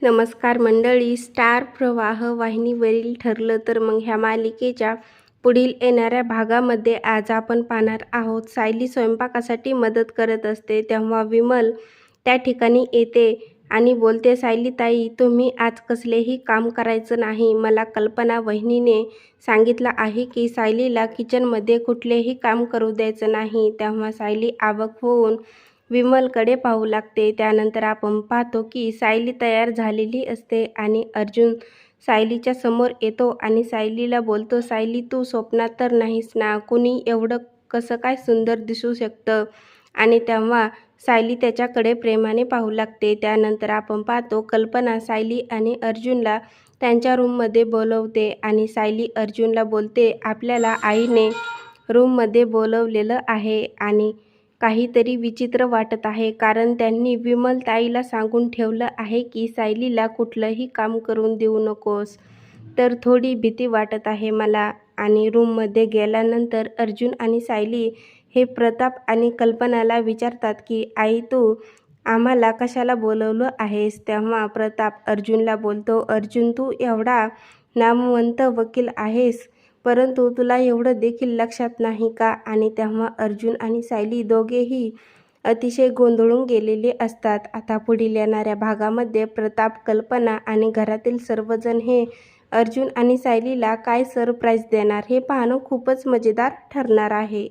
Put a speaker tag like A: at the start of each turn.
A: नमस्कार मंडळी, स्टार प्रवाह वाहिनीवरील ठरलं तर मग ह्या मालिकेच्या पुढील येणाऱ्या भागामध्ये आज आपण पाहणार आहोत. सायली स्वयंपाकासाठी मदत करत असते तेव्हा विमल त्या ठिकाणी येते आणि बोलते, सायली ताई, तुम्ही आज कसलेही काम करायचं नाही. मला कल्पना वहिनीने सांगितलं आहे की सायलीला किचनमध्ये कुठलेही काम करू द्यायचं नाही. तेव्हा सायली अवाक होऊन विमलकडे पाहू लागते. त्यानंतर आपण पाहतो की सायली तयार झालेली असते आणि अर्जुन सायलीच्या समोर येतो आणि सायलीला बोलतो, सायली, तू स्वप्नात तर नाहीस ना? कुणी एवढं कसं काय सुंदर दिसू शकतं? आणि तेव्हा सायली त्याच्याकडे प्रेमाने पाहू लागते. त्यानंतर आपण पाहतो कल्पना सायली आणि अर्जुनला त्यांच्या रूममध्ये बोलवते आणि सायली अर्जुनला बोलते, आपल्याला आईने रूममध्ये बोलवलेलं आहे आणि काहीतरी विचित्र वाटत आहे, कारण त्यांनी विमल ताईला सांगून ठेवलं आहे की सायलीला कुठलंही काम करून देऊ नकोस. तर थोडी भीती वाटत आहे मला. आणि रूममध्ये गेल्यानंतर अर्जुन आणि सायली हे प्रताप आणि कल्पनाला विचारतात की आई, तू आम्हाला कशाला बोलवलं आहेस? तेव्हा प्रताप अर्जुनला बोलतो, अर्जुन, तू एवढा नामवंत वकील आहेस, परंतु तुला एवढं देखील लक्षात नाही का? आणि तेव्हा अर्जुन आणि सायली दोघेही अतिशय गोंधळून गेलेले असतात. आता पुढील येणाऱ्या भागामध्ये प्रताप, कल्पना आणि घरातील सर्वजण हे अर्जुन आणि सायलीला काय सरप्राईज देणार हे पाहणं खूपच मजेदार ठरणार आहे.